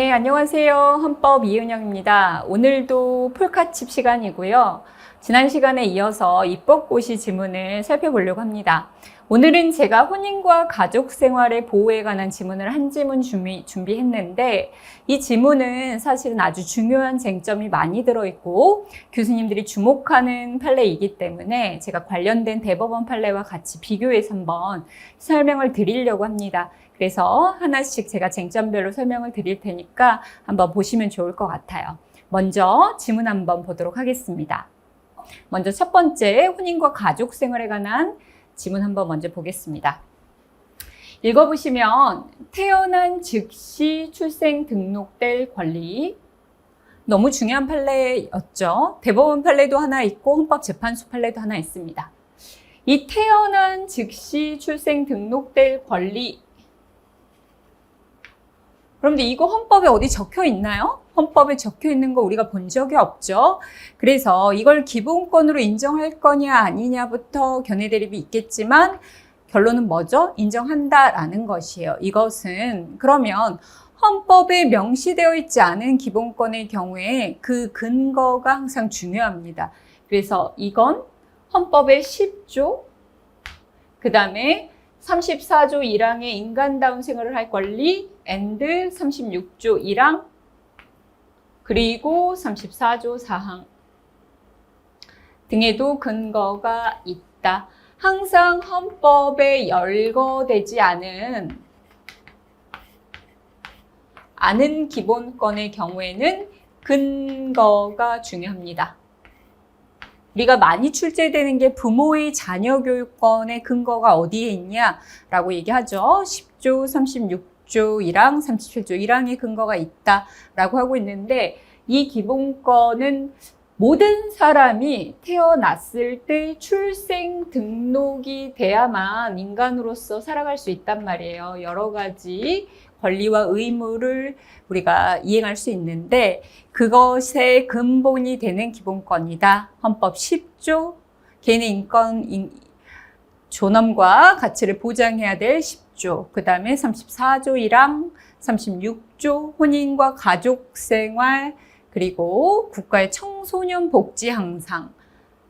네, 안녕하세요. 헌법 이은영입니다. 오늘도 폴카칩 시간이고요. 지난 시간에 이어서 입법고시 지문을 살펴보려고 합니다. 오늘은 제가 혼인과 가족 생활의 보호에 관한 지문을 한 지문 준비했는데 이 지문은 사실은 아주 중요한 쟁점이 많이 들어있고 교수님들이 주목하는 판례이기 때문에 제가 관련된 대법원 판례와 같이 비교해서 한번 설명을 드리려고 합니다. 그래서 하나씩 제가 쟁점별로 설명을 드릴 테니까 한번 보시면 좋을 것 같아요. 먼저 지문 한번 보도록 하겠습니다. 먼저 첫 번째, 혼인과 가족 생활에 관한 지문 한번 먼저 보겠습니다. 읽어보시면 태어난 즉시 출생 등록될 권리. 너무 중요한 판례였죠. 대법원 판례도 하나 있고 헌법재판소 판례도 하나 있습니다. 이 태어난 즉시 출생 등록될 권리. 그런데 이거 헌법에 어디 적혀 있나요? 헌법에 적혀 있는 거 우리가 본 적이 없죠. 그래서 이걸 기본권으로 인정할 거냐 아니냐부터 견해 대립이 있겠지만 결론은 뭐죠? 인정한다라는 것이에요. 이것은 그러면 헌법에 명시되어 있지 않은 기본권의 경우에 그 근거가 항상 중요합니다. 그래서 이건 헌법의 10조, 그 다음에 34조 1항의 인간다운 생활을 할 권리, and 36조 1항, 그리고 34조 4항 등에도 근거가 있다. 항상 헌법에 열거되지 않은 기본권의 경우에는 근거가 중요합니다. 우리가 많이 출제되는 게 부모의 자녀 교육권의 근거가 어디에 있냐라고 얘기하죠. 10조, 36조 1항, 37조 1항의 근거가 있다라고 하고 있는데 이 기본권은 모든 사람이 태어났을 때 출생 등록이 돼야만 인간으로서 살아갈 수 있단 말이에요. 여러 가지 권리와 의무를 우리가 이행할 수 있는데 그것의 근본이 되는 기본권이다. 헌법 10조, 개인의 인권, 존엄과 가치를 보장해야 될 10조, 그 다음에 34조 1항, 36조 혼인과 가족생활, 그리고 국가의 청소년 복지 향상,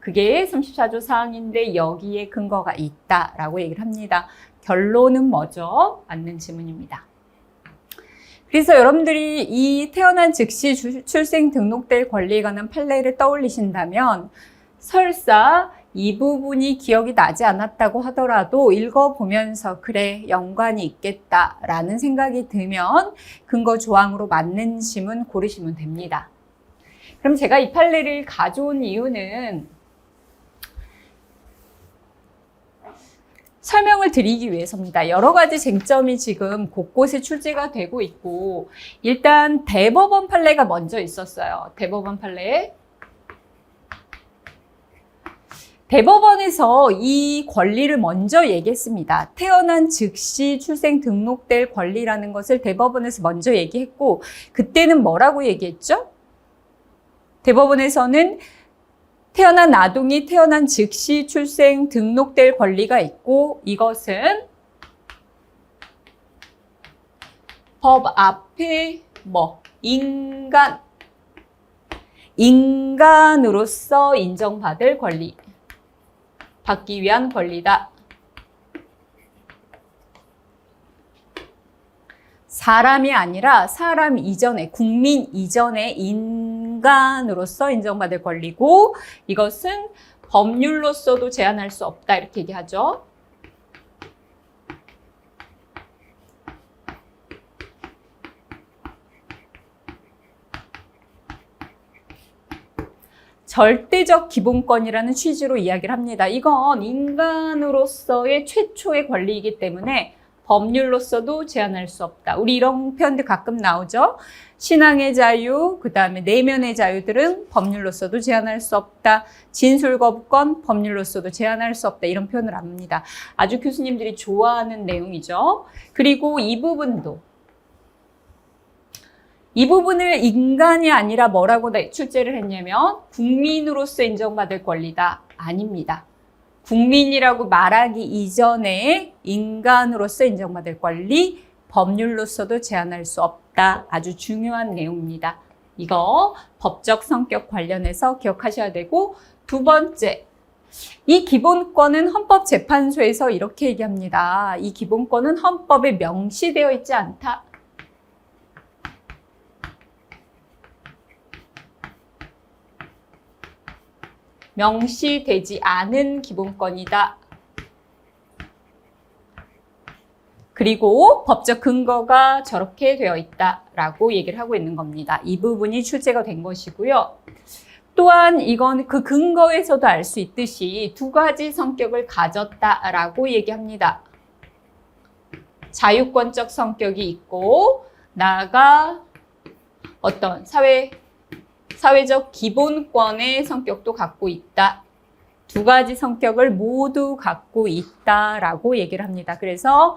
그게 34조 4항인데 여기에 근거가 있다라고 얘기를 합니다. 결론은 뭐죠? 맞는 지문입니다. 그래서 여러분들이 이 태어난 즉시 출생 등록될 권리에 관한 판례를 떠올리신다면 설사 이 부분이 기억이 나지 않았다고 하더라도 읽어보면서 그래 연관이 있겠다라는 생각이 들면 근거 조항으로 맞는 지문 고르시면 됩니다. 그럼 제가 이 판례를 가져온 이유는 설명을 드리기 위해서입니다. 여러 가지 쟁점이 지금 곳곳에 출제가 되고 있고 일단 대법원 판례가 먼저 있었어요. 대법원 판례. 대법원에서 이 권리를 먼저 얘기했습니다. 태어난 즉시 출생 등록될 권리라는 것을 대법원에서 먼저 얘기했고 그때는 뭐라고 얘기했죠? 대법원에서는 태어난 아동이 태어난 즉시 출생 등록될 권리가 있고 이것은 법 앞에 인간으로서 인정받을 권리, 받기 위한 권리다. 사람이 아니라 사람 이전에, 국민 이전의 인간으로서 인정받을 권리고 이것은 법률로서도 제한할 수 없다 이렇게 얘기하죠. 절대적 기본권이라는 취지로 이야기를 합니다. 이건 인간으로서의 최초의 권리이기 때문에 법률로서도 제한할 수 없다. 우리 이런 표현들 가끔 나오죠. 신앙의 자유, 그 다음에 내면의 자유들은 법률로서도 제한할 수 없다. 진술거부권, 법률로서도 제한할 수 없다. 이런 표현을 합니다. 아주 교수님들이 좋아하는 내용이죠. 그리고 이 부분도 이 부분을 인간이 아니라 뭐라고 출제를 했냐면 국민으로서 인정받을 권리다. 아닙니다. 국민이라고 말하기 이전에 인간으로서 인정받을 권리, 법률로서도 제한할 수 없다. 아주 중요한 내용입니다. 이거 법적 성격 관련해서 기억하셔야 되고, 두 번째, 이 기본권은 헌법재판소에서 이렇게 얘기합니다. 이 기본권은 헌법에 명시되어 있지 않다. 명시되지 않은 기본권이다. 그리고 법적 근거가 저렇게 되어 있다라고 얘기를 하고 있는 겁니다. 이 부분이 출제가 된 것이고요. 또한 이건 그 근거에서도 알 수 있듯이 두 가지 성격을 가졌다라고 얘기합니다. 자유권적 성격이 있고 나아가 어떤 사회적 기본권의 성격도 갖고 있다. 두 가지 성격을 모두 갖고 있다라고 얘기를 합니다. 그래서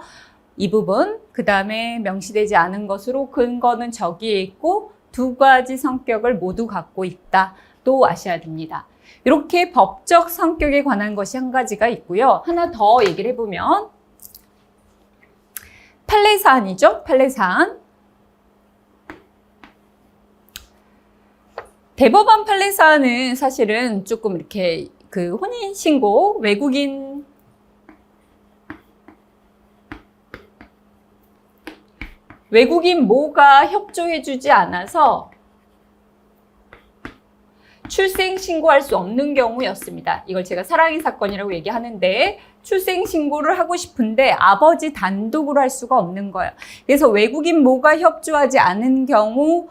이 부분, 그 다음에 명시되지 않은 것으로 근거는 저기에 있고 두 가지 성격을 모두 갖고 있다. 또 아셔야 됩니다. 이렇게 법적 성격에 관한 것이 한 가지가 있고요. 하나 더 얘기를 해보면 판례사안이죠. 판례사안. 대법원 판례사안은 사실은 조금 이렇게 그 혼인신고 외국인 모가 협조해주지 않아서 출생신고할 수 없는 경우였습니다. 이걸 제가 사랑의 사건이라고 얘기하는데 출생신고를 하고 싶은데 아버지 단독으로 할 수가 없는 거예요. 그래서 외국인 모가 협조하지 않은 경우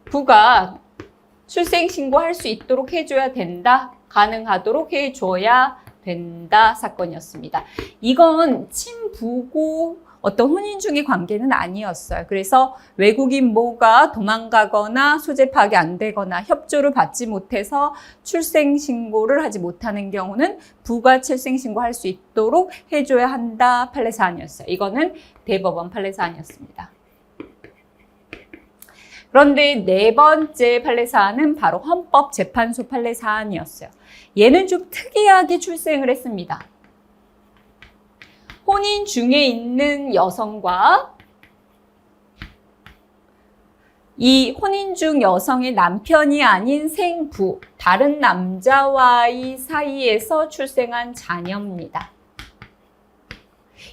부가 출생신고할 수 있도록 해줘야 된다. 가능하도록 해줘야 된다 사건이었습니다. 이건 친부고 어떤 혼인 중의 관계는 아니었어요. 그래서 외국인 모가 도망가거나 소재 파악이 안 되거나 협조를 받지 못해서 출생신고를 하지 못하는 경우는 부가 출생신고할 수 있도록 해줘야 한다 판례사안이었어요. 이거는 대법원 판례사안이었습니다. 그런데 네 번째 판례사안은 바로 헌법재판소 판례사안이었어요. 얘는 좀 특이하게 출생을 했습니다. 혼인 중에 있는 여성과 이 혼인 중 여성의 남편이 아닌 생부, 다른 남자와의 사이에서 출생한 자녀입니다.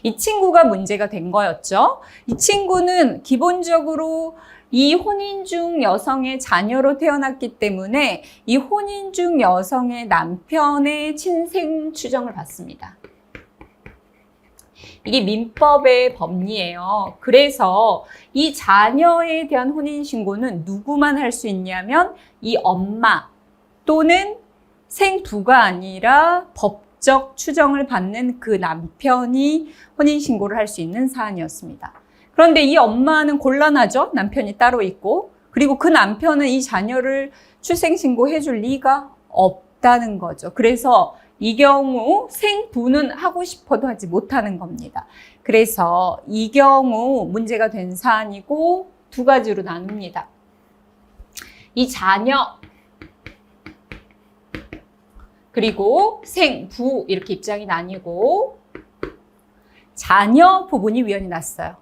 이 친구가 문제가 된 거였죠. 이 친구는 기본적으로 이 혼인 중 여성의 자녀로 태어났기 때문에 이 혼인 중 여성의 남편의 친생 추정을 받습니다. 이게 민법의 법리예요. 그래서 이 자녀에 대한 혼인신고는 누구만 할 수 있냐면 이 엄마 또는 생부가 아니라 법적 추정을 받는 그 남편이 혼인신고를 할 수 있는 사안이었습니다. 그런데 이 엄마는 곤란하죠. 남편이 따로 있고. 그리고 그 남편은 이 자녀를 출생신고해 줄 리가 없다는 거죠. 그래서 이 경우 생부는 하고 싶어도 하지 못하는 겁니다. 그래서 이 경우 문제가 된 사안이고 두 가지로 나눕니다. 이 자녀 그리고 생부 이렇게 입장이 나뉘고 자녀 부분이 위헌이 났어요.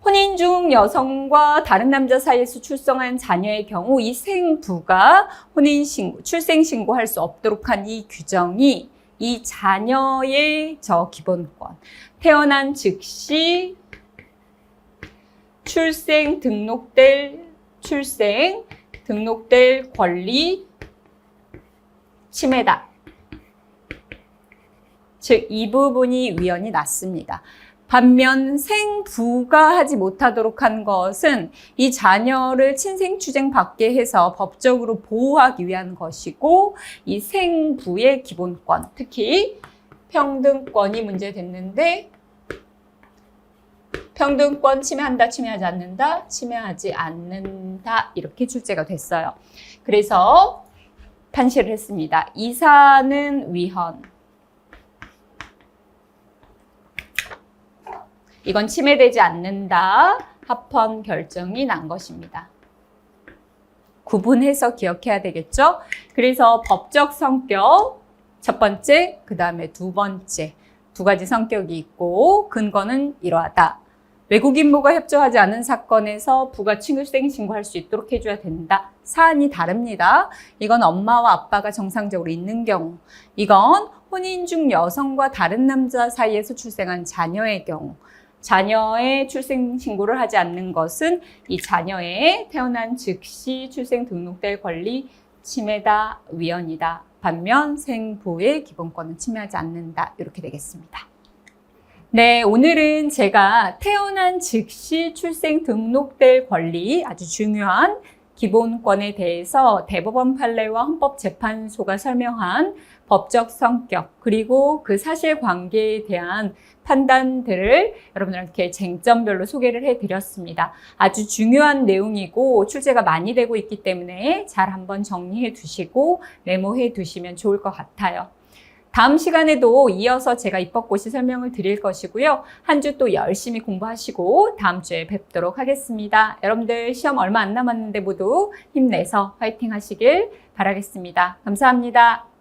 혼인 중 여성과 다른 남자 사이에서 출생한 자녀의 경우 이 생부가 출생신고할 수 없도록 한 이 규정이 이 자녀의 저 기본권, 태어난 즉시 출생 등록될 권리 침해다. 즉, 이 부분이 위헌이 났습니다. 반면 생부가 하지 못하도록 한 것은 이 자녀를 친생추쟁 받게 해서 법적으로 보호하기 위한 것이고 이 생부의 기본권, 특히 평등권이 문제됐는데 평등권 침해한다, 침해하지 않는다, 침해하지 않는다 이렇게 출제가 됐어요. 그래서 판시를 했습니다. 이 사안은 위헌. 이건 침해되지 않는다. 합헌 결정이 난 것입니다. 구분해서 기억해야 되겠죠? 그래서 법적 성격 첫 번째, 그 다음에 두 번째. 두 가지 성격이 있고 근거는 이러하다. 외국인모가 협조하지 않은 사건에서 부가 출생 신고할 수 있도록 해줘야 된다. 사안이 다릅니다. 이건 엄마와 아빠가 정상적으로 있는 경우, 이건 혼인 중 여성과 다른 남자 사이에서 출생한 자녀의 경우, 자녀의 출생 신고를 하지 않는 것은 이 자녀의 태어난 즉시 출생 등록될 권리 침해다, 위헌이다. 반면 생부의 기본권은 침해하지 않는다. 이렇게 되겠습니다. 네, 오늘은 제가 태어난 즉시 출생 등록될 권리, 아주 중요한 기본권에 대해서 대법원 판례와 헌법재판소가 설명한 법적 성격, 그리고 그 사실관계에 대한 판단들을 여러분들께 쟁점별로 소개를 해드렸습니다. 아주 중요한 내용이고 출제가 많이 되고 있기 때문에 잘 한번 정리해 두시고 메모해 두시면 좋을 것 같아요. 다음 시간에도 이어서 제가 입법고시 설명을 드릴 것이고요. 한 주 또 열심히 공부하시고 다음 주에 뵙도록 하겠습니다. 여러분들 시험 얼마 안 남았는데 모두 힘내서 화이팅 하시길 바라겠습니다. 감사합니다.